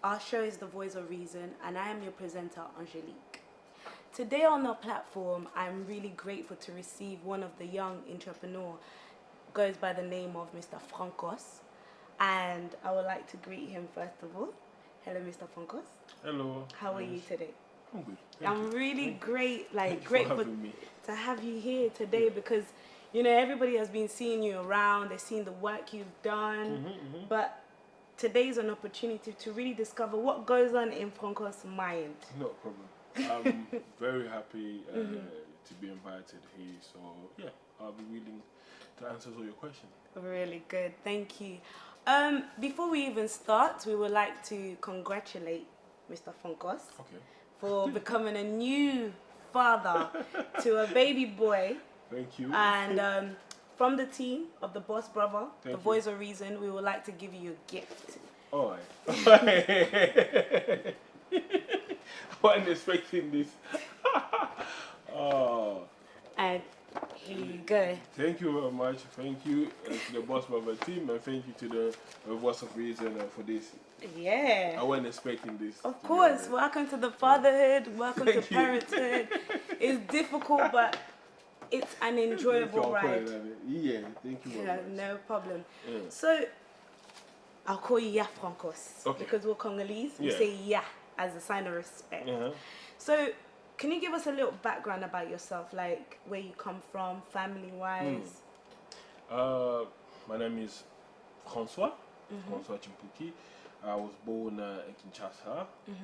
Our show is The Voice of Reason, and I am your presenter, Angelique. Today on our platform, I'm really grateful to receive one of the young entrepreneurs, goes by the name of Mr. Frankos, and I would like to greet him first of all. Hello, Mr. Frankos. Hello. How are you today? I'm good. I'm really Thank you grateful for having me. to have you here today because, you know, everybody has been seeing you around, they've seen the work you've done, but today's an opportunity to really discover what goes on in Frankos' mind. No problem. I'm very happy to be invited here, so yeah, I'll be willing to answer all your questions. Really good, thank you. Before we even start, we would like to congratulate Mr. Frankos for becoming a new father to a baby boy. Thank you. And from the team of the Boss Brother, Thank the Voice of Reason, we would like to give you a gift. All right. I wasn't expecting this. Oh. And here you go. Thank you very much. Thank you to the Boss Brother team, and thank you to the Voice of Reason for this. Yeah. I wasn't expecting this. Of course. Welcome to the fatherhood. Welcome to parenthood. It's difficult, but it's an enjoyable ride. Yeah, thank you very much. No problem. Yeah. So, I'll call you Ya Frankos because we're Congolese. We say Ya as a sign of respect. So, can you give us a little background about yourself, like where you come from, family-wise? My name is François Tshimpuki. I was born in Kinshasa, in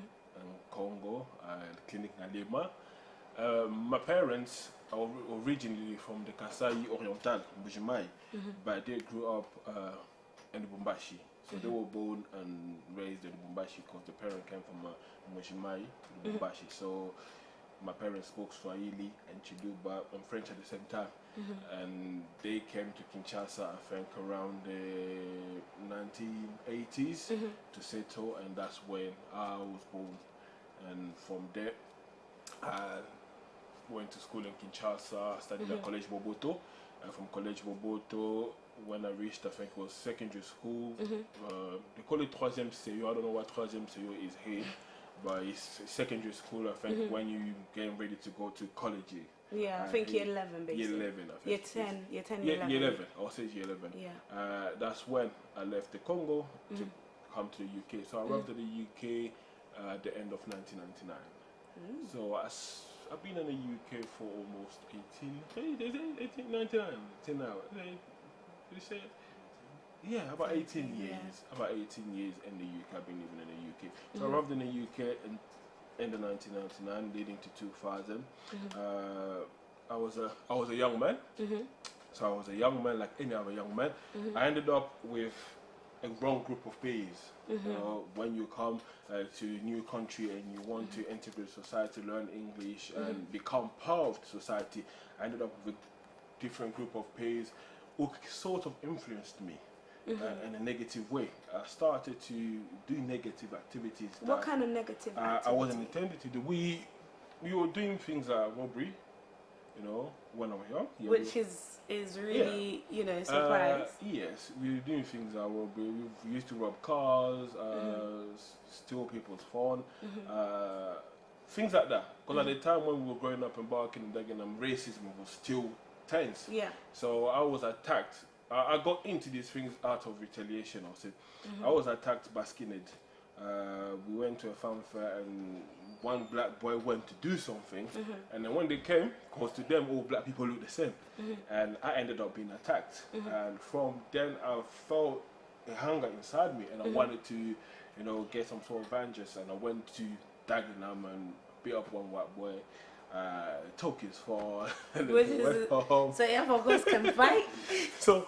Congo, Clinic Nalema. My parents are originally from the Kasai Oriental, Mbujimai, but they grew up in Lubumbashi. So they were born and raised in Lubumbashi because the parent came from Mbujimai, Lubumbashi. So my parents spoke Swahili and Chiluba and French at the same time. And they came to Kinshasa, I think, around the 1980s to settle, and that's when I was born. And from there, I went to school in Kinshasa, studied at College Boboto. And from College Boboto, when I reached, I think it was secondary school, they call it troisième CEU. I don't know what troisième CEU is here, but it's secondary school, I think, when you getting ready to go to college. Yeah, I think year 11, basically. Year 11, I think. Year 10, year 11. Year 11, I'll say year 11. Yeah. That's when I left the Congo to come to the UK. So I arrived at the UK at the end of 1999. So I've been in the UK for almost 1999 till now. You say? Yeah, about 18 years. About 18 years in the UK. I've been living in the UK. So I arrived in the UK in the 1999, leading to 2000. I was a young man. So I was a young man like any other young man. I ended up with a wrong group of peers. You know, when you come to a new country and you want to integrate society, learn English, and become part of society, I ended up with a different group of peers who sort of influenced me. In a negative way. I started to do negative activities. What kind of negative activities? I wasn't intended to do. We were doing things like robbery, you know, when I was young. Yeah, which is really, you know, surprise. Yes, we were doing things like robbery. We used to rob cars, steal people's phone, things like that. Because at the time when we were growing up in Barking and Dagenham, racism was still tense. Yeah. So I was attacked. I got into these things out of retaliation, I'll say. I was attacked by skinheads. We went to a farm fair and one black boy went to do something, and then when they came, because to them all black people look the same, and I ended up being attacked. And from then I felt a hunger inside me, and I wanted to, you know, get some sort of vengeance, and I went to Dagenham and beat up one white boy. Took his phone and then went home. So yeah, of course can fight. So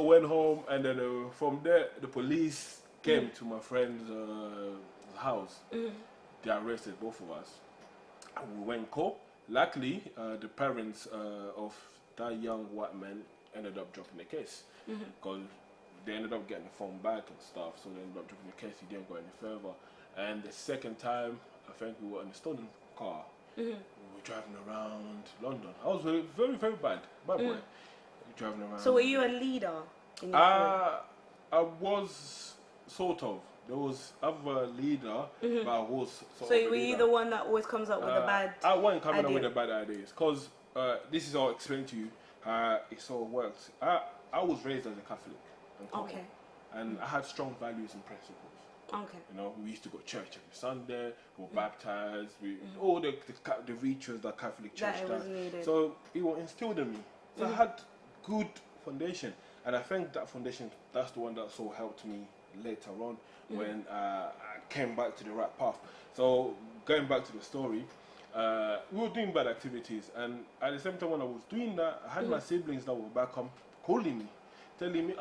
went home, and then from there the police came to my friend's house. They arrested both of us. And we went court. Luckily, the parents of that young white man ended up dropping the case because they ended up getting the phone back and stuff. So they ended up dropping the case. He didn't go any further. And the second time, I think we were in a stolen car. We were driving around London. I was very, very, very bad boy. Driving around. So were you a leader in your I was sort of there was other leader, but I was sort So of a were you leader. the one that always comes up with the bad I wasn't coming up idea? with the bad ideas, because this is all explained to you how it sort of works. I was raised as a Catholic in Congo, Okay. and I had strong values and principles. Okay. You know, we used to go to church every Sunday, we were baptized, all the rituals that Catholic Church That it does. was needed. So it was instilled in me. So I had good foundation, and I think that foundation, that's the one that so helped me later on when I came back to the right path. So going back to the story, we were doing bad activities, and at the same time when I was doing that, I had my siblings that were back home calling me, telling me,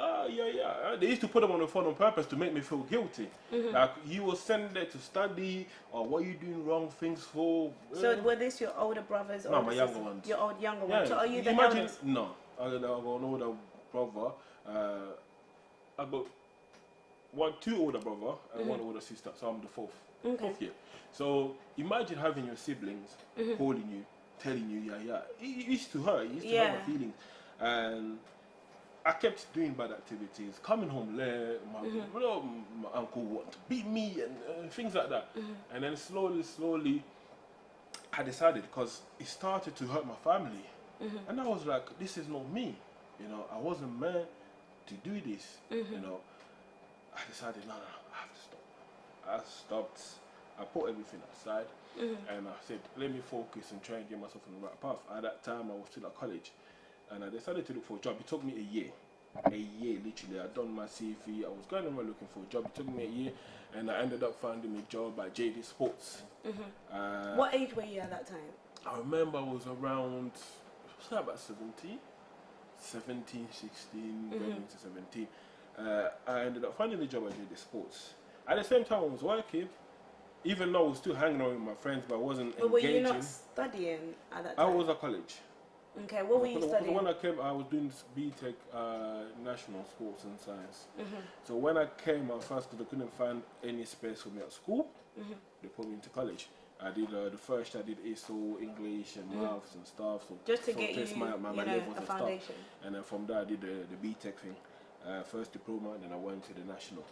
they used to put them on the phone on purpose to make me feel guilty. Like, you were sent there to study, or what are you doing wrong things for? So were this your older brothers or No, my younger ones. Your younger Yeah. ones. So are you the Imagine, eldest? no, I got an older brother. I got two older brother and one older sister, so I'm the fourth. Okay. Fourth year. So imagine having your siblings calling you, telling you, It used to hurt. It used to hurt my feelings, and I kept doing bad activities, coming home late. My uncle wanted to beat me and things like that. And then slowly, I decided, because it started to hurt my family, and I was like, this is not me. You know, I wasn't meant to do this. You know, I decided, no, I have to stop. I stopped. I put everything aside, and I said, let me focus and try and get myself on the right path. At that time, I was still at college, and I decided to look for a job. It took me a year literally. I'd done my CV. I was going around looking for a job. It took me a year, and I ended up finding a job at JD Sports. What age were you at that time? I remember I was around, about 17, 16, going into 17. I ended up finding a job at JD Sports. At the same time, I was working, even though I was still hanging out with my friends, but I wasn't engaging. But were you not studying at that time? I was at college. Okay, what were you studying? When I came, I was doing BTech, National Sports and Science. So when I came at first, because I couldn't find any space for me at school, they put me into college. I did the first. I did ISO, English, and maths and stuff. So just to get test you, my levels a and foundation. stuff. And then from there, I did the BTech thing. First diploma, then I went to the national,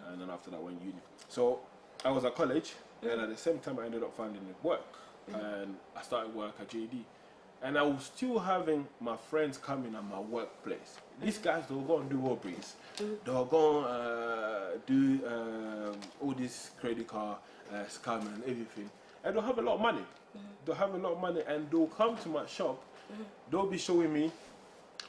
and then after that, I went uni. So I was at college, and at the same time, I ended up finding work, and I started work at JD. And I was still having my friends coming at my workplace. These guys, they'll go and do robberies. They'll go and do all this credit card scamming and everything. And they'll have a lot of money. They'll have a lot of money, and they'll come to my shop. They'll be showing me,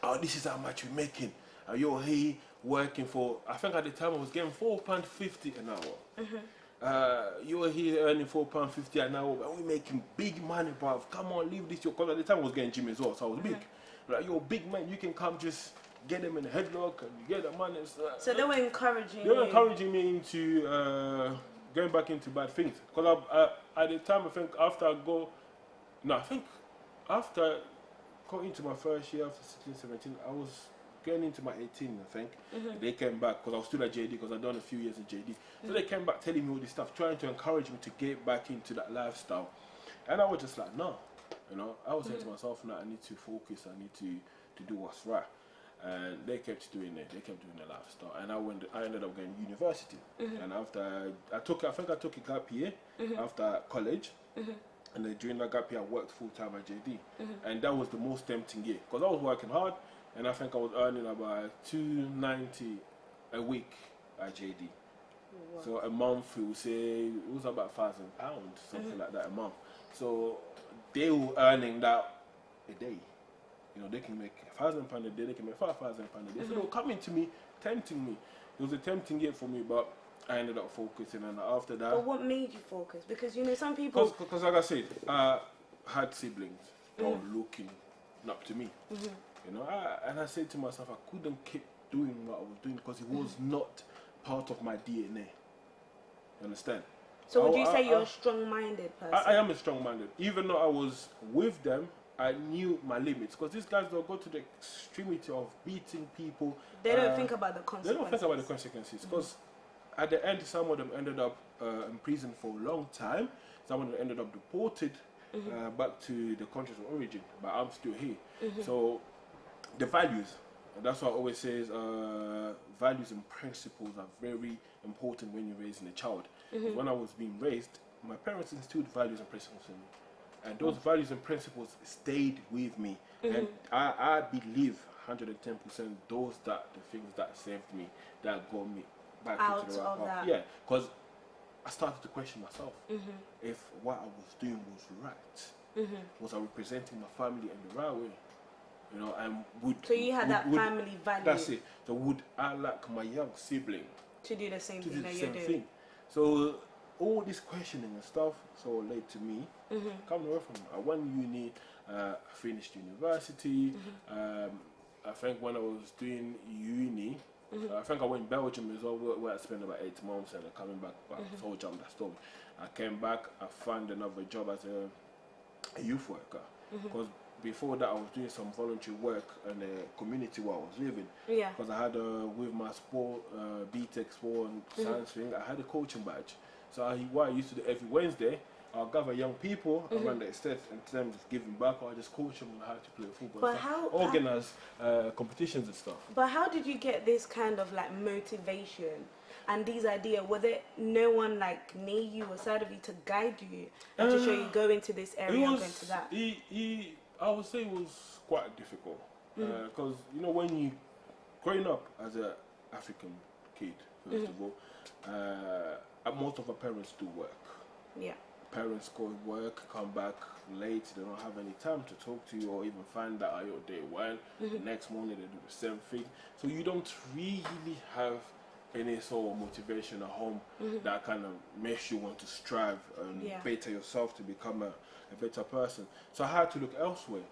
oh, this is how much we're making. You're here working for, I think at the time I was getting £4.50 an hour. You were here earning £4.50 an hour, and we're making big money, bruv. Come on, leave this. Because at the time I was getting gym as well, so I was big. Like, you're a big man, you can come just get them in a headlock and you get the money. So they were encouraging you. They were encouraging me into going back into bad things. Because at the time, I think after going into my first year, after 16, 17, I was getting into my 18, I think. They came back, because I was still at JD, because I'd done a few years at JD. So they came back telling me all this stuff, trying to encourage me to get back into that lifestyle. And I was just like, no. You know, I was saying to myself, no, I need to focus, I need to do what's right. And they kept doing it, they kept doing the lifestyle. And I ended up going to university. And after, I took a gap year after college. And then during that gap year, I worked full time at JD. And that was the most tempting year, because I was working hard, and I think I was earning about $290 a week at JD. Wow. So a month, it was about £1,000, something like that a month. So they were earning that a day. You know, they can make £1,000 a day, they can make £5,000 a day. So they were coming to me, tempting me. It was a tempting year for me, but I ended up focusing, and after that. But what made you focus? Because, you know, some people. Because like I said, I had siblings that were looking up to me. You know, and I said to myself, I couldn't keep doing what I was doing, because it was not part of my DNA. You understand? So would you say you're a strong-minded person? I am a strong-minded. Even though I was with them, I knew my limits, because these guys, they'll go to the extremity of beating people. They don't think about the consequences. They don't think about the consequences, because at the end, some of them ended up in prison for a long time. Some of them ended up deported back to the countries of origin, but I'm still here. So the values, that's what I always say is values and principles are very important when you're raising a child. When I was being raised, my parents instilled values and principles in me. And those values and principles stayed with me. And I believe 110% those that the things that saved me, that got me back Out into the right of path. that. Yeah, because I started to question myself if what I was doing was right. Was I representing my family in the right way? You know, and So you had that family value. That's it. So would I like my young sibling To do the same to thing do the that same you're doing. thing? So all this questioning and stuff so led to me coming away from. I went uni, finished university. I think when I was doing uni, I think I went in Belgium as well, where I spent about 8 months, and then coming back. But I told you that story. I came back. I found another job as a youth worker, because before that I was doing some voluntary work in the community where I was living. Yeah. Because I had with my sport, BTEC sport and science thing, I had a coaching badge. So what I used to do every Wednesday, I'll gather young people around the estate in terms of giving back, or I just coach them on how to play football. But and stuff. how Organize competitions and stuff. But how did you get this kind of like motivation and these ideas? Was there no one like near you or side of you to guide you and to show you go into this area and go into that? I would say it was quite difficult because you know when you growing up as an African kid, first of all, most of our parents do work. Yeah. Parents go to work, come back late, they don't have any time to talk to you or even find out how your day went. The next morning they do the same thing. So you don't really have any sort of motivation at home that kind of makes you want to strive and better yourself to become a better person. So I had to look elsewhere.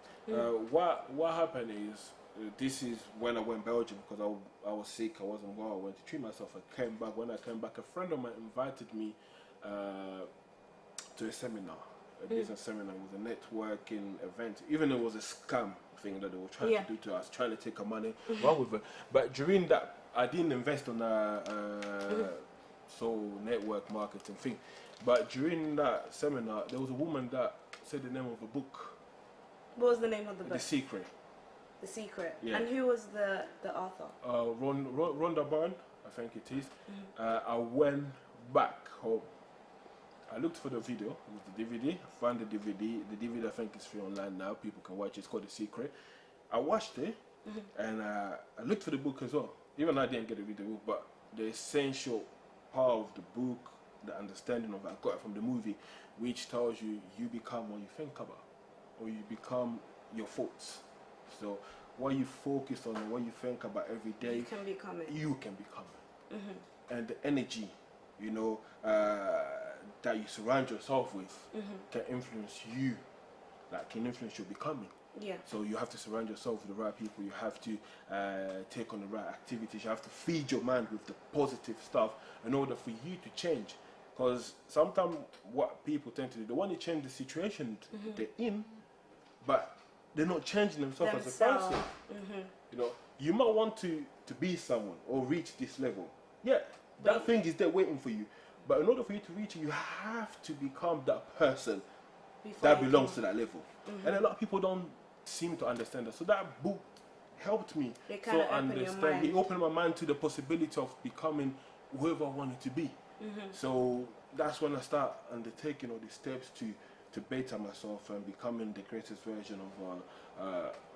What happened is, this is when I went to Belgium because I was sick, I wasn't well, I went to treat myself. I came back. When I came back, a friend of mine invited me to a seminar, a business seminar. It was a networking event. Even though it was a scam thing that they were trying to do to us, trying to take our money, run with it. But during that, I didn't invest on so network marketing thing. But during that seminar, there was a woman that said the name of a book. What was the name of the book? The Secret. The Secret. Yeah. And who was the author? Rhonda Byrne, I think it is. I went back home. I looked for the video, it was the DVD. I found the DVD. The DVD I think is free online now. People can watch it. It's called The Secret. I watched it and I looked for the book as well. Even I didn't get to read the book, but the essential part of the book, the understanding of it, I got it from the movie, which tells you you become what you think about, or you become your thoughts. So what you focus on and what you think about every day, you can become it. And the energy, you know, that you surround yourself with can influence you, like can influence your becoming. Yeah. So you have to surround yourself with the right people. You have to take on the right activities. You have to feed your mind with the positive stuff in order for you to change. Because sometimes what people tend to do, they want to change the situation they're in, but they're not changing themselves as a person. You know, you might want to be someone or reach this level. Yeah, that thing is there waiting for you. But in order for you to reach it, you have to become that person that belongs to that level. And a lot of people don't seem to understand that. So that book helped me to understand. It opened my mind to the possibility of becoming whoever I wanted to be. So that's when I start undertaking all these steps to better myself and becoming the greatest version of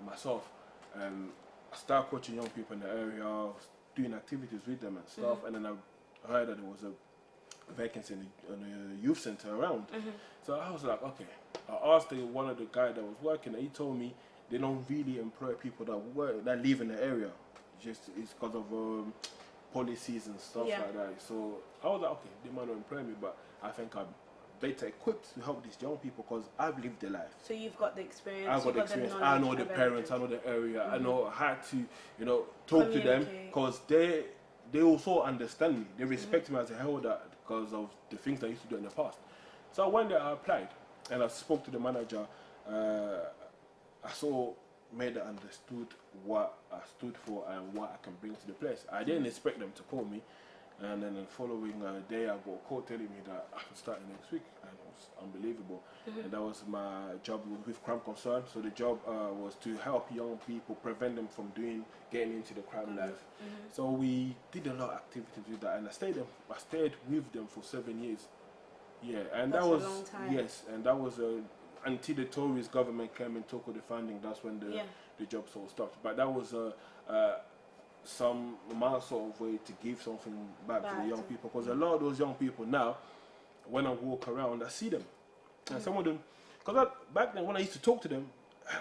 myself. And I started coaching young people in the area, doing activities with them and stuff. And then I heard that there was a vacancy in a youth center around. So I was like, okay. I asked one of the guys that was working, and he told me they don't really employ people that live in the area. It's because of policies and stuff like that. So I was like, okay, they might not employ me, but I think I'm better equipped to help these young people because I've lived their life. So you've got the experience. I've got the experience. I know the parents. I know the area. I know how to, you know, talk to them because they also understand me. They respect me as a elder because of the things I used to do in the past. So when I applied and I spoke to the manager, I made her understood what I stood for and what I can bring to the place. I didn't expect them to call me. And then the following day, I got a call telling me that I'm starting next week, and it was unbelievable. And that was my job with crime concern. So the job was to help young people, prevent them from getting into the crime life. So we did a lot of activities with that, and I stayed with them for 7 years. Yeah, and That's that was a long time. yes, and that was until the tourist government came and took all the funding. That's when the job sort of stopped. But that was some mild sort of way to give something back to the young people, because a lot of those young people now, when I walk around, I see them, and some of them, because back then when I used to talk to them,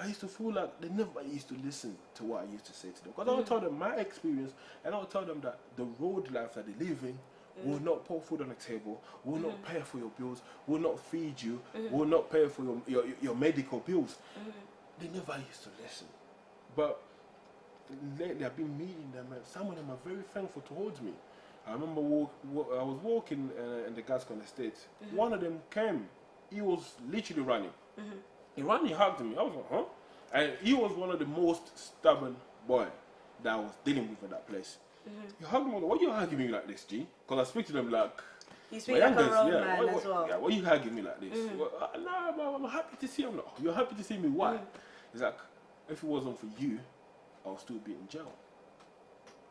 I used to feel like they never used to listen to what I used to say to them, because I would tell them my experience, and I would tell them that the road life that they live in will not put food on the table, will not pay for your bills, will not feed you, will not pay for your medical bills. They never used to listen. But lately I've been meeting them, and some of them are very thankful towards me. I remember I was walking in the Gascon estate. One of them came. He was literally running. He ran, he hugged me. I was like, huh? And he was one of the most stubborn boy that I was dealing with at that place. He hugged me. Why are you hugging me like this, G? Because I speak to them like... You speak like a road man as well. Yeah, why are you hugging me like this? Well, no, I'm happy to see him. You're happy to see me. Why? He's like, if it wasn't for you, I'll still be in jail.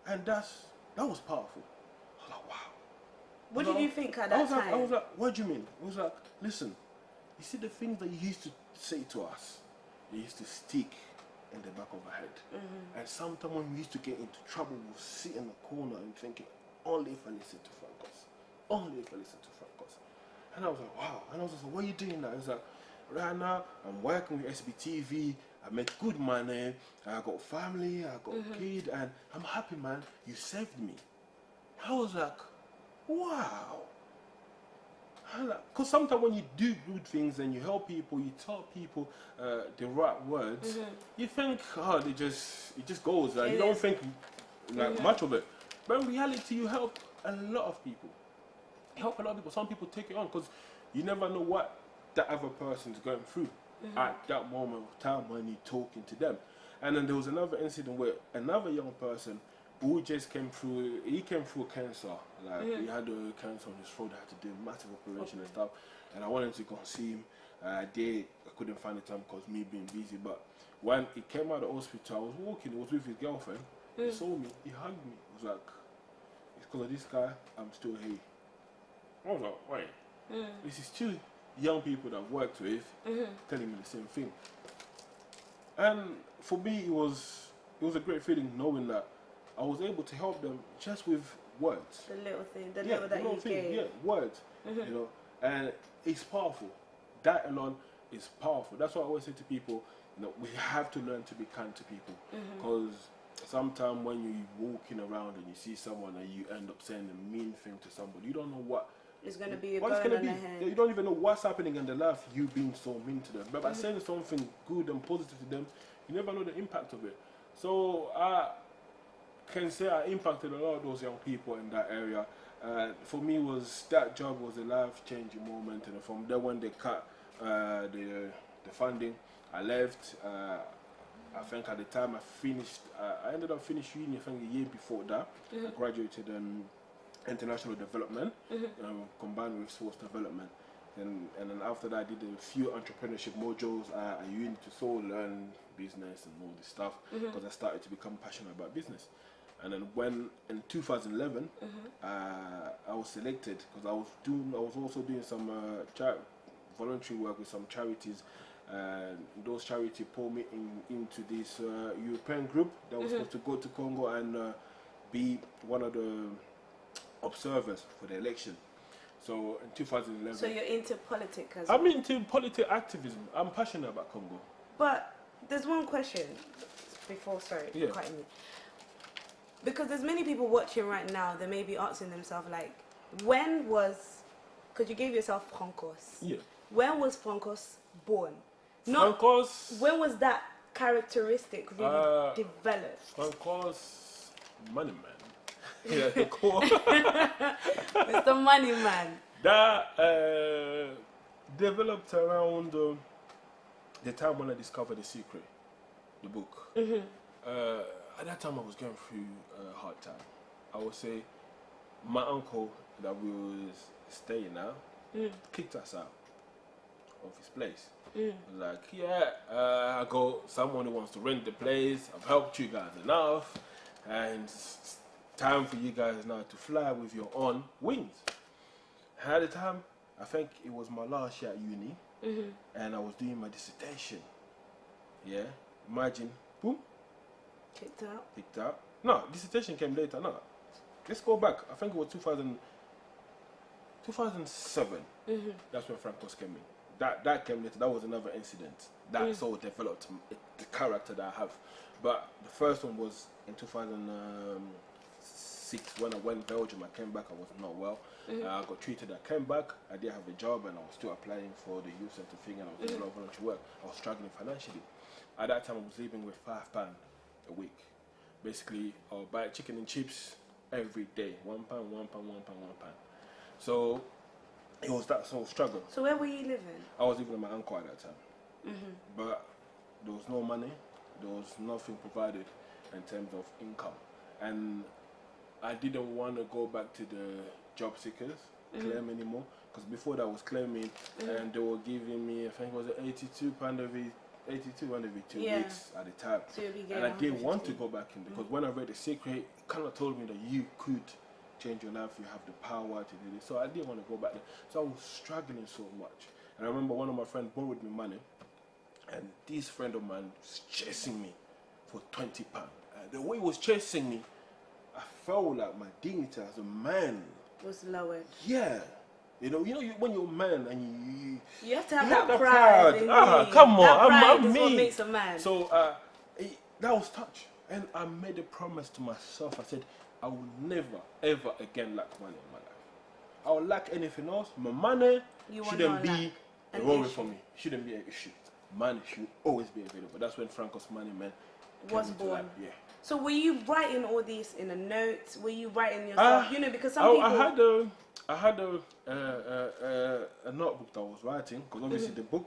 And that was powerful. I was like, wow. What did you think at that time? I was like, what do you mean? I was like, listen, you see the things that you used to say to us, they used to stick in the back of our head. And sometimes when we used to get into trouble, we'll sit in the corner and thinking, only if I listen to Frankos. Only if I listen to Frankos. And I was like, wow. And I was like, what are you doing now? He was like, right now, I'm working with SBTV. I make good money. I got family. I got a kid. And I'm happy, man. You saved me. I was like, wow. Because sometimes when you do good things and you help people, you tell people the right words, you think, oh, it just goes. You don't think like much of it. But in reality, you help a lot of people. You help a lot of people. Some people take it on because you never know what that other person's going through at that moment of time when you're talking to them. And then there was another incident where another young person who just came through cancer. Like he had a cancer on his throat, had to do a massive operation and stuff. And I wanted to go and see him. I couldn't find the time because me being busy. But when he came out of the hospital, I was walking, he was with his girlfriend. He saw me, he hugged me. He was like, it's because of this guy, I'm still here. I was like, wait, this is two young people that I've worked with telling me the same thing. And for me, it was a great feeling knowing that I was able to help them just with words. The little thing, the little that you gave. Yeah, words. You know, and it's powerful. That alone is powerful. That's why I always say to people, you know, we have to learn to be kind to people. Because sometimes when you're walking around and you see someone and you end up saying a mean thing to somebody, you don't know what it's going to be going on their head. You don't even know what's happening in their life, you being so mean to them. But by saying something good and positive to them, you never know the impact of it. So I can say I impacted a lot of those young people in that area. For me, that job was a life-changing moment. And from there, when they cut the funding, I left. I think at the time I finished, I ended up finishing uni, I think a year before that. I graduated in international development, combined with sports development. And then after that, I did a few entrepreneurship modules at uni to sort of learn business and all this stuff, because I started to become passionate about business. And then when in 2011, I was selected because I was also doing some voluntary work with some charities. Those charities pulled me into this European group that was supposed to go to Congo and be one of the observers for the election. So in 2011. So you're into politics as well? I'm into political activism. I'm passionate about Congo. But there's one question before, sorry, for cutting you. Because there's many people watching right now that may be asking themselves, like, when was, because you gave yourself Frankos. Yeah. When was Frankos born? Frankos. When was that characteristic really developed? Frankos, money man. Yeah, the core. Mr. Money Man. That developed around the time when I discovered The Secret, the book. At that time I was going through a hard time. I would say my uncle that we was staying at kicked us out of his place. I was like, yeah, I got someone who wants to rent the place. I've helped you guys enough, and it's time for you guys now to fly with your own wings. At the time, I think it was my last year at uni, and I was doing my dissertation. Yeah, imagine, boom, Kicked out. No, dissertation came later. No, let's go back. I think it was 2007. That's when Frankos came in. That came later. That was another incident that sort of developed the character that I have. But the first one was in 2006 when I went to Belgium. I came back. I was not well. I got treated. I came back. I didn't have a job, and I was still applying for the youth centre thing, and I was doing a lot of voluntary work. I was struggling financially. At that time, I was living with £5 a week. Basically, I'll buy chicken and chips every day. £1, £1, £1. So it was that sort of struggle. So where were you living? I was living with my uncle at that time. But there was no money. There was nothing provided in terms of income. And I didn't want to go back to the job seekers claim anymore. Because before that I was claiming and they were giving me, I think it was £82 every 2 weeks at the time. So and I didn't want to go back in because when I read The Secret, it kind of told me that you could change your life, you have the power to do this. So I didn't want to go back there. So I was struggling so much. And I remember one of my friends borrowed me money, and this friend of mine was chasing me for £20. The way he was chasing me, I felt like my dignity as a man was lowered. Yeah. You know, when you're a man and you have to have that pride. Come on, that pride I'm is me. what makes a man. So that was touch, and I made a promise to myself. I said, I will never, ever again lack money in my life. I will lack anything else. My money shouldn't be a worry for me. Shouldn't be an issue. Money should always be available. That's when Frankos Money Man was born. Life. Yeah. So were you writing all these in a note? Were you writing yourself? Because some people. I had a notebook that I was writing, because obviously the book,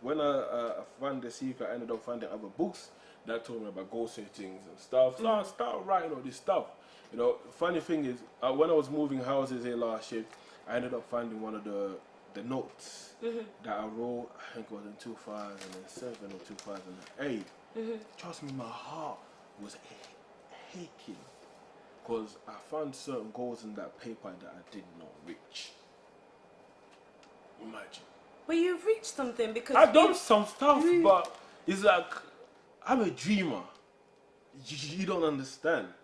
when I found The Secret, I ended up finding other books that told me about goal settings and stuff. So I started writing all this stuff. You know, funny thing is, when I was moving houses here last year, I ended up finding one of the notes that I wrote, I think it was in 2007 or 2008. Trust me, my heart was aching. Because I found certain goals in that paper that I did not reach. Imagine. But you've reached something because I've done some stuff, but it's like, I'm a dreamer. You don't understand.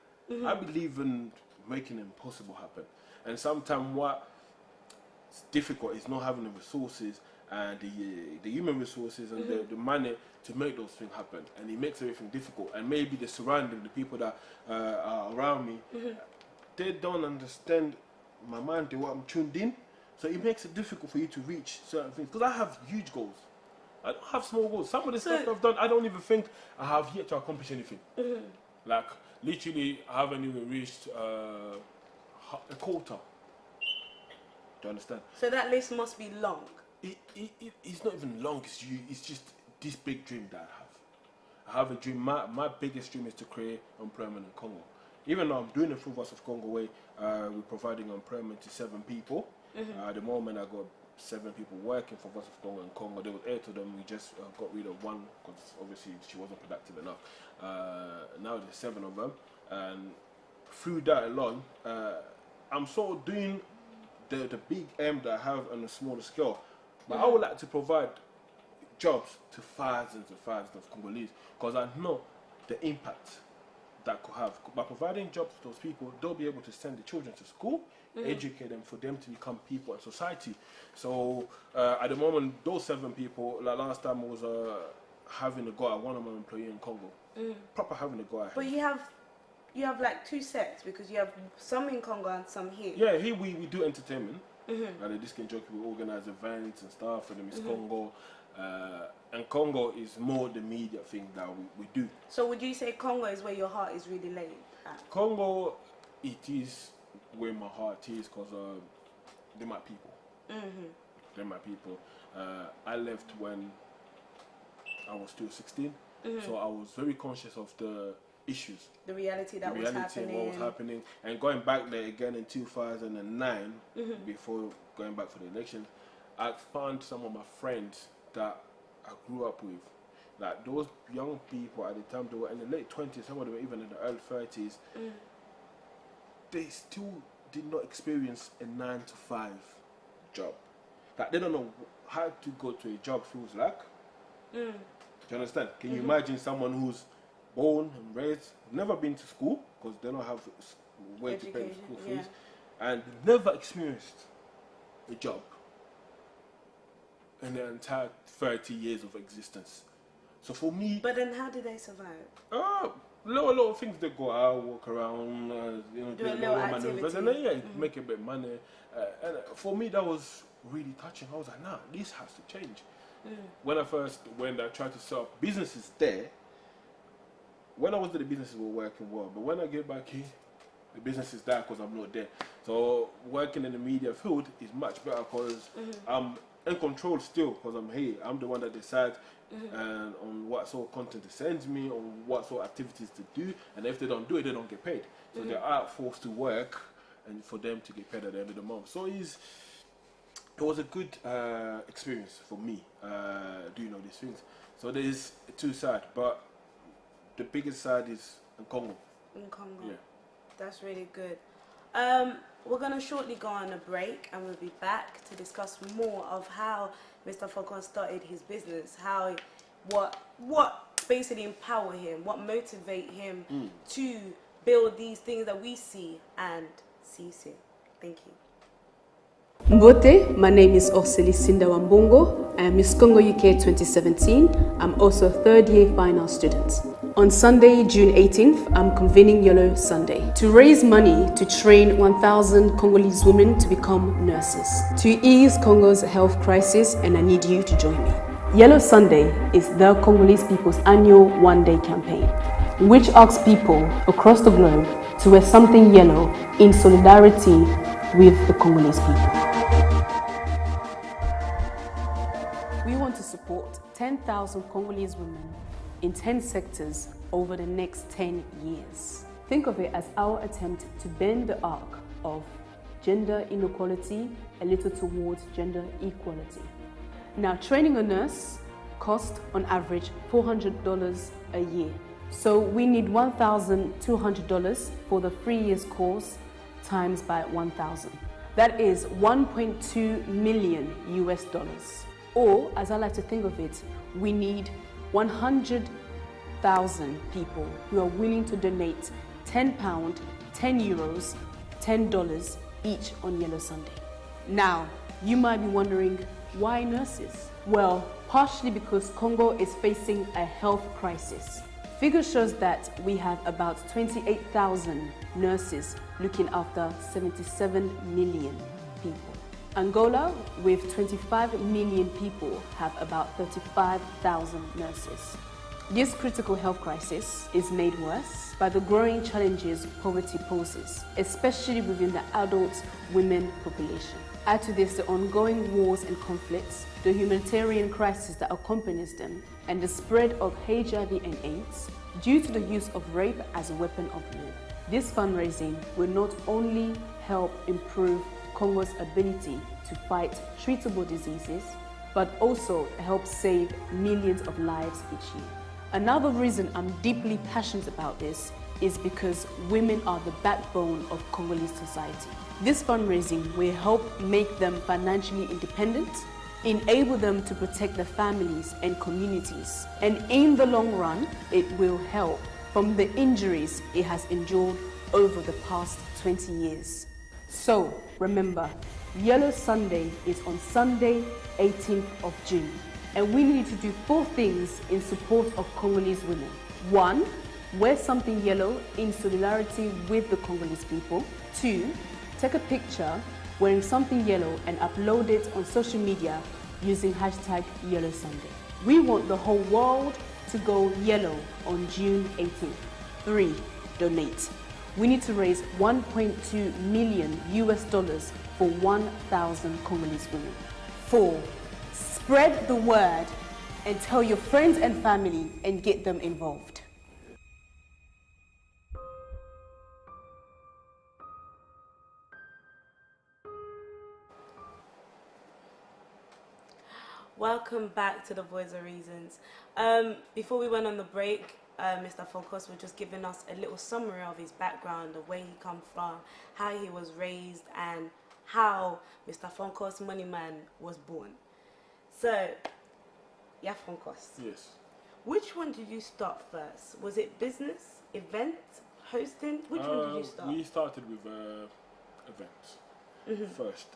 I believe in making impossible happen. And sometimes what's difficult is not having the resources and the human resources and the money to make those things happen, and it makes everything difficult. And maybe the surrounding, the people that are around me, they don't understand my mind, what I'm tuned in, so it makes it difficult for you to reach certain things. Because I have huge goals, I don't have small goals. Some of the stuff I've done, I don't even think I have yet to accomplish anything. Like literally, I haven't even reached a quarter. Do you understand? So that list must be long. It's not even long. It's just this big dream that I have a dream. My biggest dream is to create employment in Congo. Even though I'm doing it through Voice of Congo way, we're providing employment to 7 people. At the moment, I got 7 people working for Voice of Congo in Congo. There was 8 of them. We just got rid of one because obviously she wasn't productive enough. Now there's 7 of them, and through that alone, I'm sort of doing the big aim that I have on a smaller scale. But I would like to provide jobs to thousands and thousands of Congolese, because I know the impact that could have. By providing jobs to those people, they'll be able to send the children to school, educate them for them to become people in society. So at the moment, those 7 people, like last time I was having a go at one of my employees in Congo. Proper having a go at him. But you have like 2 sets, because you have some in Congo and some here. Yeah, here we do entertainment. Like the Disc and Jockey, we organize events and stuff, and then it's Congo. And Congo is more the media thing that we do. So would you say Congo is where your heart is really laid at? Congo, it is where my heart is, because they're my people. They're my people. I left when I was still 16, so I was very conscious of the issues. The reality that the was reality happening. of what was happening. And going back there again in 2009, before going back for the election, I found some of my friends that I grew up with. Like those young people at the time, they were in the late 20s, some of them were even in the early 30s. They still did not experience a 9-to-5 job. Like they don't know how to go to a job feels like. Do you understand? Can you imagine someone who's born and raised, never been to school because they don't have a way to pay the school fees, and never experienced a job in their entire 30 years of existence? So for me... But then how do they survive? Little things. They go out, walk around, do a little activity. And then make a bit of money. And for me, that was really touching. I was like, nah, this has to change. When I tried to set up businesses there, when I was there, the businesses were working well. But when I get back here, the business is there because I'm not there. So working in the media field is much better because I'm in control still because I'm here. I'm the one that decides and on what sort of content to send me, on what sort of activities to do. And if they don't do it, they don't get paid. So they are forced to work and for them to get paid at the end of the month. So it was a good experience for me doing all these things. So there is two sides, but the biggest side is in Congo. In Congo. Yeah. That's really good. We're going to shortly go on a break and we'll be back to discuss more of how Mr. Frankos started his business, what basically empower him, what motivate him to build these things that we see and see soon. Thank you. Mbote, my name is Orseli Sinda Wambongo. I am Miss Congo UK 2017. I'm also a third-year final student. On Sunday, June 18th, I'm convening Yellow Sunday to raise money to train 1,000 Congolese women to become nurses to ease Congo's health crisis, and I need you to join me. Yellow Sunday is the Congolese people's annual one-day campaign, which asks people across the globe to wear something yellow in solidarity with the Congolese people. We want to support 10,000 Congolese women in 10 sectors over the next 10 years. Think of it as our attempt to bend the arc of gender inequality a little towards gender equality. Now, training a nurse costs on average $400 a year. So we need $1,200 for the 3 years course times by 1,000. That is 1.2 million US dollars. Or, as I like to think of it, we need 100,000 people who are willing to donate £10, €10, $10 each on Yellow Sunday. Now, you might be wondering, why nurses? Well, partially because Congo is facing a health crisis. Figure shows that we have about 28,000 nurses looking after 77 million people. Angola, with 25 million people, have about 35,000 nurses. This critical health crisis is made worse by the growing challenges poverty poses, especially within the adult women population. Add to this the ongoing wars and conflicts, the humanitarian crisis that accompanies them, and the spread of HIV and AIDS due to the use of rape as a weapon of war. This fundraising will not only help improve Congo's ability to fight treatable diseases, but also help save millions of lives each year. Another reason I'm deeply passionate about this is because women are the backbone of Congolese society. This fundraising will help make them financially independent, enable them to protect their families and communities, and in the long run, it will help from the injuries it has endured over the past 20 years. So, remember, Yellow Sunday is on Sunday, 18th of June, and we need to do 4 things in support of Congolese women. 1, wear something yellow in solidarity with the Congolese people. 2, take a picture wearing something yellow and upload it on social media using hashtag Yellow Sunday. We want the whole world to go yellow on June 18th. 3, donate. We need to raise 1.2 million US dollars for 1,000 Congolese women. 4, spread the word and tell your friends and family and get them involved. Welcome back to the Voice of Reasons. Before we went on the break, Mr. Frankos was just giving us a little summary of his background, of where he come from, how he was raised, and how Mr. Frankos Moneyman was born. So, yeah, Frankos. Yes. Which one did you start first? Was it business, event, hosting? Which one did you start? We started with events first.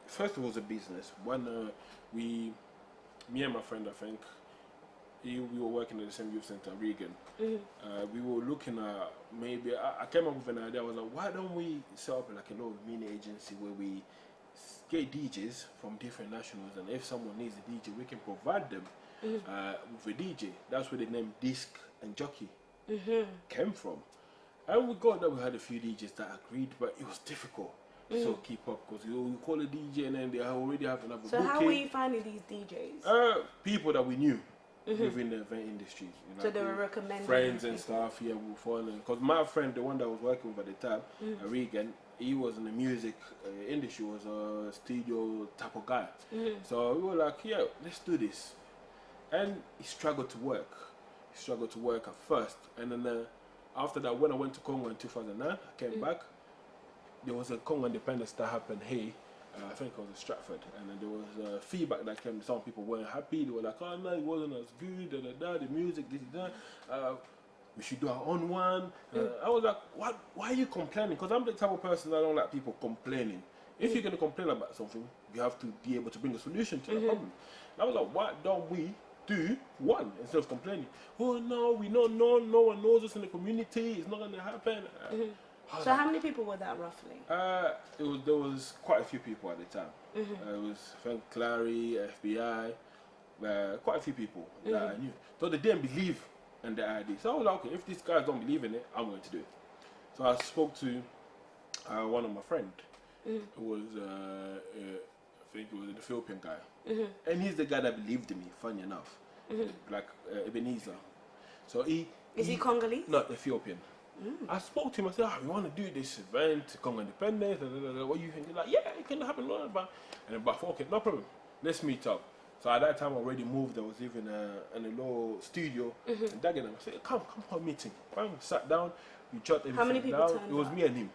First it was a business. When me and my friend, I think, we were working at the same youth center, Regan. We were looking at maybe, I came up with an idea. I was like, why don't we set up like a little mini agency where we get DJs from different nationals, and if someone needs a DJ, we can provide them with a DJ. That's where the name Disc and Jockey came from. And we got that we had a few DJs that agreed, but it was difficult. So keep up, because you call a DJ and then they already have another booking. So how were you finding these DJs? People that we knew within the event industry. You know, so they were recommending friends and stuff. Yeah, we were following. Because my friend, the one that I was working with at the time, Regan, he was in the music industry, was a studio type of guy. So we were like, yeah, let's do this. And he struggled to work. He struggled to work at first, and then after that, when I went to Congo in 2009, I came back. There was a Congo independence that happened here. I think it was in Stratford, and then there was feedback that came. Some people weren't happy. They were like, "Oh no, it wasn't as good. The music, this, that. We should do our own one." I was like, "What? Why are you complaining?" Because I'm the type of person that don't like people complaining. If you're gonna complain about something, you have to be able to bring a solution to the problem. And I was like, "Why don't we do one instead of complaining?" "Oh no, we don't know. No one knows us in the community. It's not gonna happen." So how many people were that roughly? There was quite a few people at the time. It was, I think, Clary, FBI, quite a few people that I knew. So they didn't believe in the idea. So I was like, okay, if these guys don't believe in it, I'm going to do it. So I spoke to one of my friends, who was, I think it was an Ethiopian guy. And he's the guy that believed in me, funny enough, like Ebenezer. So Is he Congolese? No, Ethiopian. I spoke to him. I said, "We want to do this event, Congo independence. What do you think?" He's like, "Yeah, it can happen." And then, but okay, no problem. Let's meet up. So at that time, I already moved. I was living in a little studio in Dagenham. I said, "Come for a meeting." We sat down. We jot everything down. How many people turned It was up? me and him.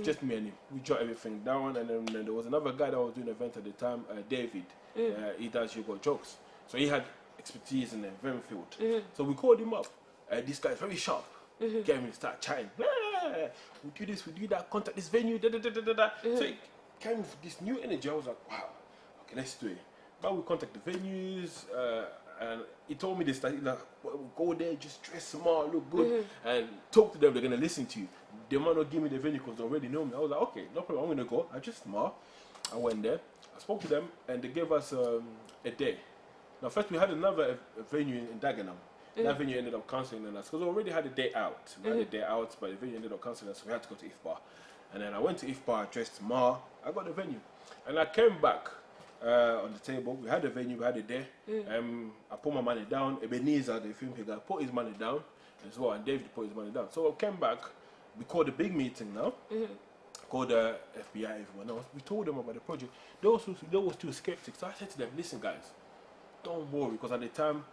Just me and him. We jot everything down, and then there was another guy that was doing an event at the time, David. He does You Got Jokes. So he had expertise in the event field. So we called him up. This guy's very sharp. Get him to start chatting. We do this, we do that, contact this venue, So he came with this new energy. I was like, wow, okay, let's do it. But we contact the venues, and he told me this, like, go there, just dress smart, look good, and talk to them. They're gonna listen to you. They might not give me the venue because they already know me. I was like, okay, no problem, I'm gonna go. I just smart. I went there, I spoke to them, and they gave us a day. Now, first we had another venue in Dagenham. That venue ended up cancelling us because we already had a day out. We had a day out, but the venue ended up cancelling us, so we had to go to Ifbar. And then I went to Ifbar, dressed smart. I got the venue, and I came back on the table. We had the venue, we had it there. I put my money down. Ebenezer, the film guy, put his money down as well, and David put his money down. So I came back. We called a big meeting now. Called the FBI, everyone else. We told them about the project. They were still skeptics. So I said to them, "Listen, guys, don't worry," because at the time,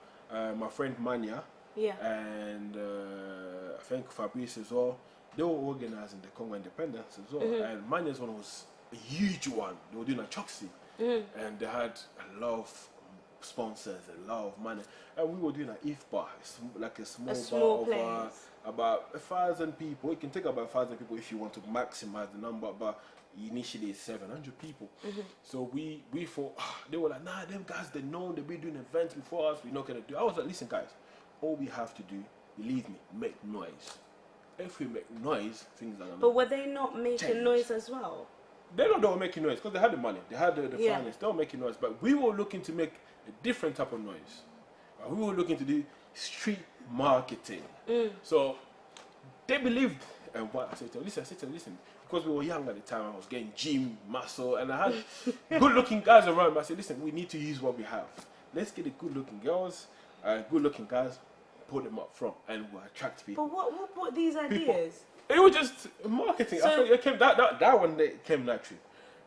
my friend Mania and I think Fabrice as well, they were organizing the Congo independence as well. And Mania's one was a huge one. They were doing a Choxy, and they had a lot of sponsors, a lot of money. And we were doing an Ifbar, like a small bar of about 1,000 people. You can take about 1,000 people if you want to maximize the number, but initially it's 700 people. So we thought, they were like, "Nah, them guys, they know they've been doing events before us, we're not gonna do." I was like, "Listen, guys, all we have to do, believe me, make noise. If we make noise, things are gonna." But were they not making noise as well? They were making noise because they had the money, they had the finance, they were making noise, but we were looking to make a different type of noise. We were looking to do street marketing. So they believed in what I said to them. Listen, because we were young at the time, I was getting gym, muscle, and I had good-looking guys around me. I said, "Listen, we need to use what we have. Let's get the good-looking girls, good-looking guys, put them up front, and we'll attract people." But what brought these ideas? It was just marketing. So, I think it came that one day came natural.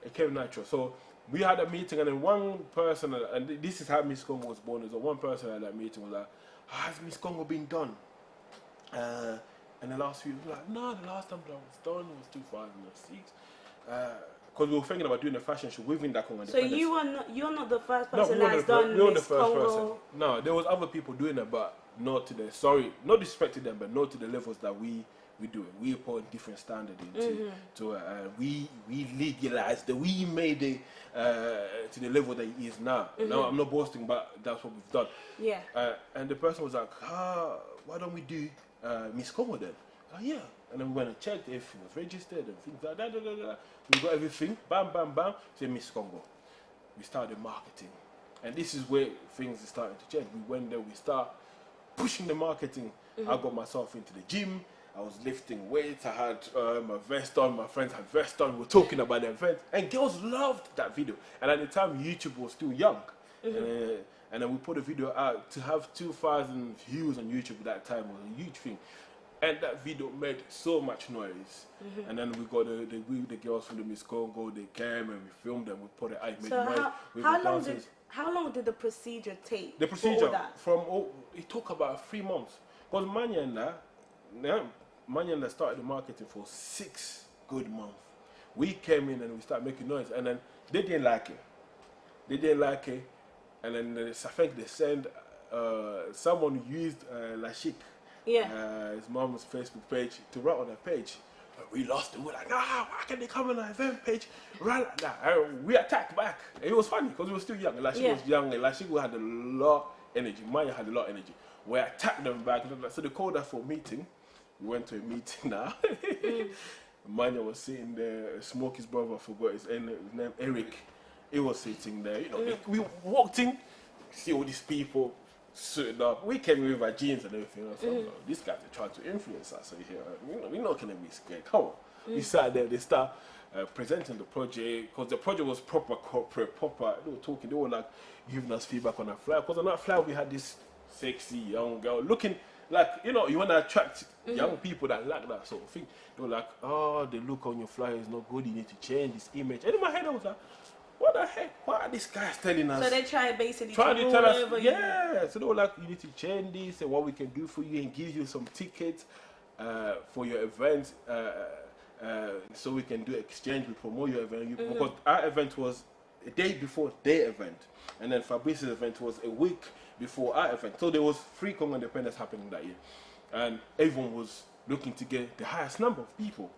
It came natural. So we had a meeting, and then one person, and this is how Miss Congo was born, is that one person at that meeting was like, has Miss Congo been done? And the last few, we were like, no, the last time that was done was 2006. Because we were thinking about doing a fashion show within that Congo. So you're not the first No, person that's done we were the Miss first person. Congo. No, there was other people doing it, but not to the, sorry, not disrespecting them, but not to the levels that we do it. We put a different standard into we legalized it. We made it to the level that it is now. Now I'm not boasting, but that's what we've done. Yeah. And the person was like, why don't we do Miss Congo then? Yeah. And then we went and checked if it was registered and things like that. We got everything. Bam, bam, bam. Say Miss Congo. We started marketing, and this is where things are starting to change. We went there. We start pushing the marketing. I got myself into the gym. I was lifting weights. I had my vest on. My friends had vest on. We were talking about the event, and girls loved that video. And at the time, YouTube was still young. And then we put a video out. To have 2,000 views on YouTube at that time was a huge thing. And that video made so much noise. And then we got the girls from the Miss Congo. They came and we filmed them. We put it out. Made noise. How long did the procedure take? The procedure it took about 3 months. Because Manyanda started the marketing for 6 good months. We came in and we started making noise, and then they didn't like it. And then I think they sent someone who used Lashik, his mom's Facebook page, to write on her page. We lost it. We're like, why can they come on our event page? Right like that. And we attacked back. And it was funny because we were still young. Lashik was young. And Lashik had a lot of energy. Maya had a lot of energy. We attacked them back. So they called us for a meeting. We went to a meeting now. Manya was sitting there. Smokey's brother, I forgot his name, Eric. He was sitting there. You know, we walked in, see all these people suited up. We came in with our jeans and everything else. These guys are trying to influence us here. We're not going to be scared. Come on. We sat there. They start presenting the project, because the project was proper corporate, proper. They were talking. They were like giving us feedback on our flyer. Because on that flyer we had this sexy young girl looking like, you know, you want to attract young people that like that sort of thing. They were like, the look on your flyer is not good. You need to change this image. And in my head I was like, what the heck? What are these guys telling us? So they try basically to tell us, over So they were like, you need to change this and what we can do for you and give you some tickets for your event, so we can do exchange. We promote your event because our event was a day before their event, and then Fabrice's event was a week before our event. So there was 3 Congo Independence happening that year, and everyone was looking to get the highest number of people.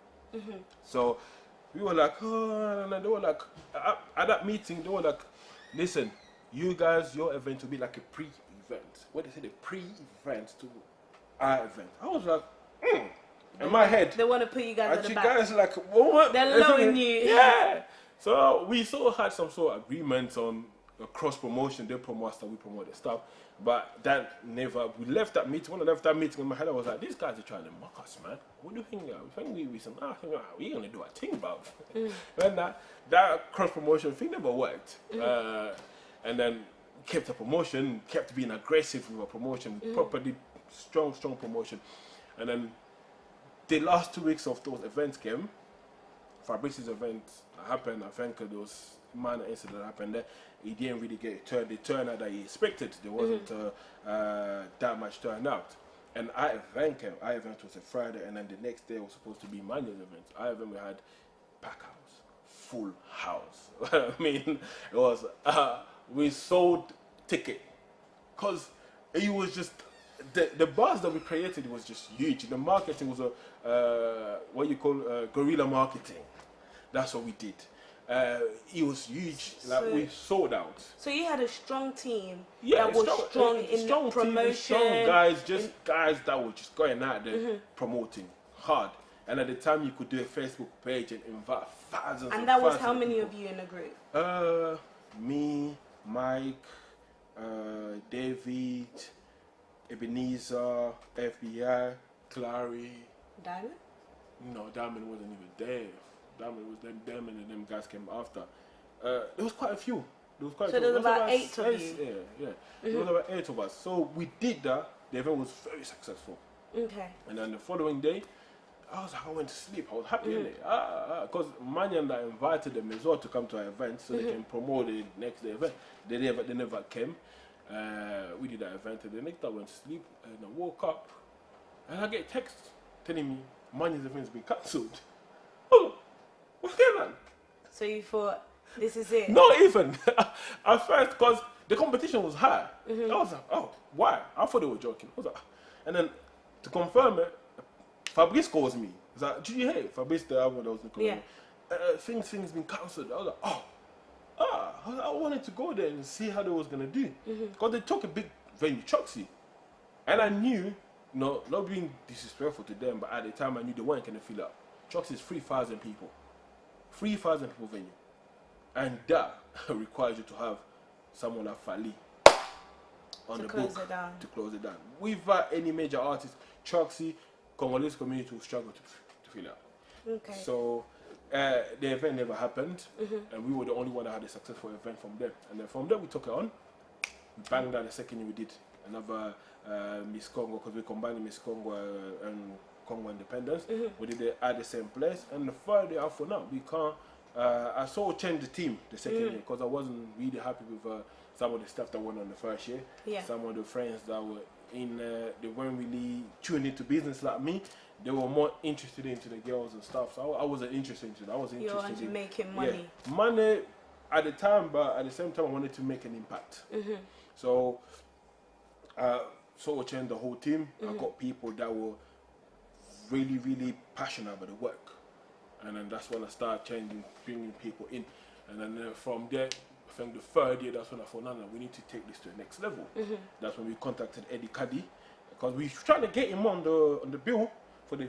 So we were like, and they were like, at that meeting, they were like, listen, you guys, your event will be like a pre-event. What they say, the pre-event to our event. I was like, in my head. They want to put you guys at the back. You guys like, what? They're lowering you. Yeah. So we sort of had some sort of agreement on cross promotion. They promote stuff, we promote the stuff. But that never, we left that meeting. When I left that meeting in my head, I was like, these guys are trying to mock us, man. What do you think? We're going to do our thing, about. And that cross promotion thing never worked. And then kept the promotion, kept being aggressive with our promotion, properly strong promotion. And then the last 2 weeks of those events came. Fabrice's event happened. I think there was a minor incident that happened there. He didn't really get the turnout that he expected. There wasn't that much turnout. And our event came. Our event was a Friday, and then the next day was supposed to be Manuel's event. Our event, we had pack house, full house. I mean, it was, we sold ticket. Because it was just, the buzz that we created was just huge. The marketing was what you call guerrilla marketing. That's what we did. It was huge. Like, we sold out. So you had a strong team that was strong in promotion. Strong guys, guys that were just going out there promoting hard. And at the time, you could do a Facebook page and invite thousands. And that was how many of you in the group? Me, Mike, David, Ebenezer, FBI, Clary. Diamond? No, Diamond wasn't even there. Diamond was them and them guys came after. There was quite a few. So there was about 8 of you? Yeah. There was about 8 of us. So we did that. The event was very successful. Okay. And then the following day, I was like, I went to sleep. I was happy, innit? Because Manyan that invited them as well to come to our event so they can promote the next day event. They never came. We did that event, and the next day I went to sleep, and I woke up, and I get a text telling me Manyan's event's been cancelled. Oh, what's going on? So you thought, this is it? Not even. At first, because the competition was high. I was like, oh, why? I thought they were joking. I was like, and then to confirm it, Fabrice calls me. He's like, did you hear? Fabrice, the other one that was in Yeah. things been cancelled. I was like, I wanted to go there and see how they was going to do. Because they took a big venue, Choxy. And I knew, not being disrespectful to them, but at the time I knew they weren't going to fill up. Choxy is 3,000 people. 3,000 people venue. And that requires you to have someone like Fali on the book to close it down. Without any major artists, Choxy, Congolese community will struggle to fill up. Okay. So the event never happened, and we were the only one that had a successful event from there. And then from there we took it on. We banged out the second year we did another Miss Congo, because we combined Miss Congo and Congo Independence. We did it at the same place. And the third year for now, we can't. I sort of changed the team the second year because I wasn't really happy with some of the stuff that went on the first year. Yeah. Some of the friends that were in, they weren't really tuned into business like me. They were more interested into the girls and stuff. So I wasn't interested into that. I was interested in making money. Yeah, money at the time, but at the same time I wanted to make an impact. So sort of changed the whole team. I got people that were really, really passionate about the work. And then that's when I started changing, bringing people in. And then from there, I think the third year, that's when I thought, no, we need to take this to the next level. That's when we contacted Eddie Caddy, because we were trying to get him on the bill for the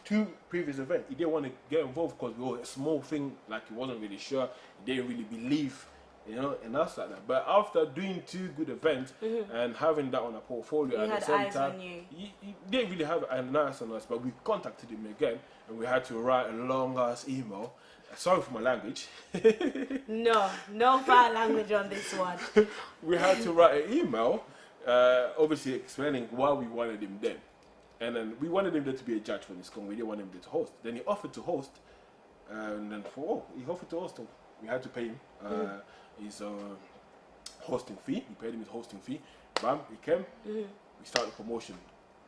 2 previous events. He didn't want to get involved because we were a small thing, like he wasn't really sure. He didn't really believe, in us like that. But after doing 2 good events and having that on a portfolio at the same time, he didn't really have an answer on us, but we contacted him again and we had to write a long ass email. Sorry for my language. No foul language on this one. We had to write an email, obviously explaining why we wanted him there. And then we wanted him there to be a judge for this Congo. We didn't want him there to host. Then he offered to host, and then he offered to host. We had to pay him his hosting fee. We paid him his hosting fee. Bam, he came. We started promotion.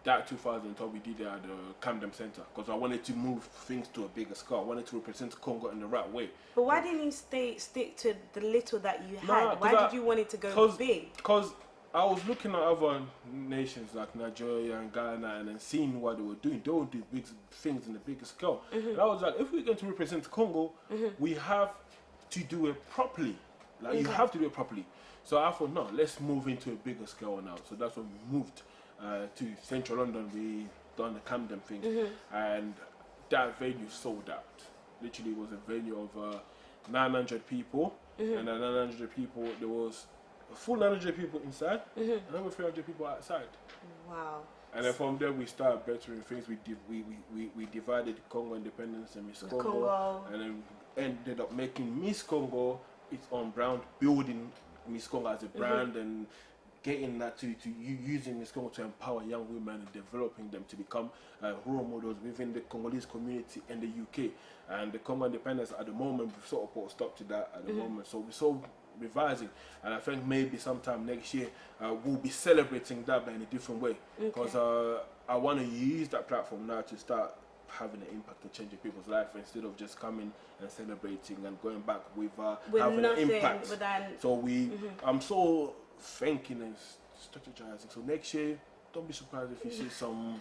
That 2012 we did it at the Camden Center because I wanted to move things to a bigger scale. I wanted to represent Congo in the right way. But why didn't you stick to the little that you had? Why did you want it to go big? Because I was looking at other nations like Nigeria and Ghana and then seeing what they were doing. They would do big things in a bigger scale. And I was like, if we're going to represent Congo, we have to do it properly. Like you have to do it properly. So I thought, no, let's move into a bigger scale now. So that's when we moved to Central London. We done the Camden thing, and that venue sold out. Literally, it was a venue of 900 people, and 900 people, there was a full 900 people inside, and over 300 people outside. Wow. And then from there we started bettering things. We divided Congo Independence and Miss Congo, and then ended up making Miss Congo its own brand, building Miss Congo as a brand, and getting that to using Miss Congo to empower young women and developing them to become role models within the Congolese community in the UK. And the Congo Independence at the moment, we've sort of put a stop to that at the moment. So we're so revising, and I think maybe sometime next year we'll be celebrating that but in a different way, because I want to use that platform now to start having an impact and changing people's life instead of just coming and celebrating and going back with having an impact. So I'm so thinking and strategizing. So next year, don't be surprised if you see some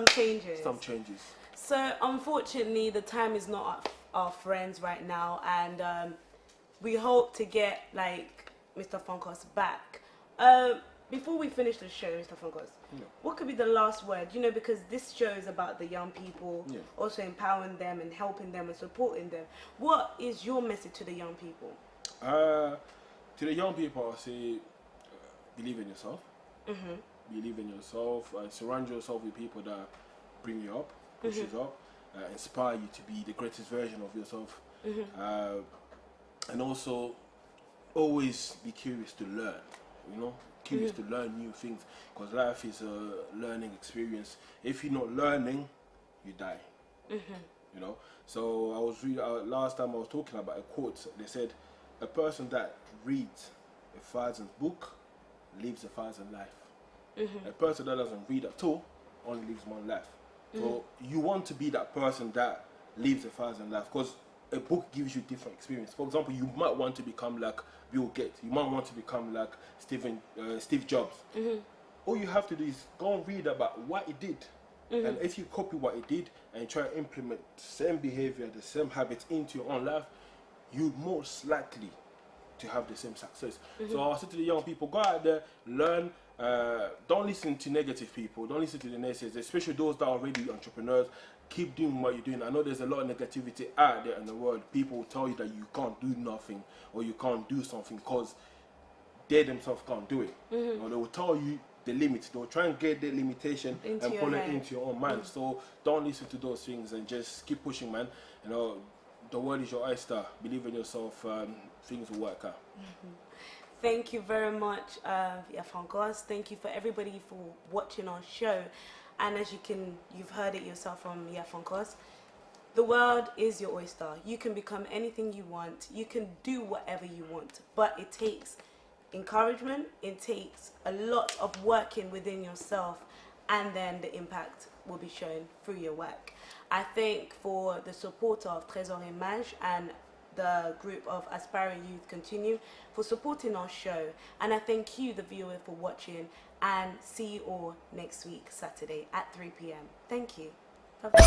changes. So unfortunately, the time is not our friends right now, and we hope to get like Mr. Frankos back. Before we finish the show, Mr. Frankos, what could be the last word? Because this show is about the young people, also empowering them and helping them and supporting them. What is your message to the young people? To the young people, I say, believe in yourself. Believe in yourself. Surround yourself with people that bring you up, push you up, inspire you to be the greatest version of yourself. And also, always be curious to learn. Curious to learn new things, because life is a learning experience. If you're not learning, you die. You know. So I was reading last time I was talking about a quote. They said, "A person that reads 1,000 books lives 1,000 life. A person that doesn't read at all only lives one life." So you want to be that person that lives 1,000 life, because a book gives you different experience. For example, you might want to become like Bill Gates. You might want to become like Steve Jobs. All you have to do is go and read about what he did. And if you copy what he did and try to implement the same behavior, the same habits into your own life, you're most likely to have the same success. So I said to the young people, go out there, learn. Don't listen to negative people. Don't listen to the naysayers, especially those that are already entrepreneurs. Keep doing what you're doing. I know there's a lot of negativity out there in the world. People will tell you that you can't do nothing or you can't do something because they themselves can't do it. Or they will tell you the limits. They'll try and get the limitation and pull it into your own mind. So don't listen to those things and just keep pushing, man. You know, the world is your oyster. Believe in yourself. Things will work out. Thank you very much, Frankos. Thank you for everybody for watching our show. And as you've heard it yourself from Frankos, the world is your oyster. You can become anything you want. You can do whatever you want. But it takes encouragement. It takes a lot of working within yourself, and then the impact will be shown through your work. I thank for the support of Trésor et Ange and the group of Aspiring Youth Continue for supporting our show. And I thank you, the viewer, for watching, and see you all next week, Saturday at 3 p.m. Thank you. Bye-bye.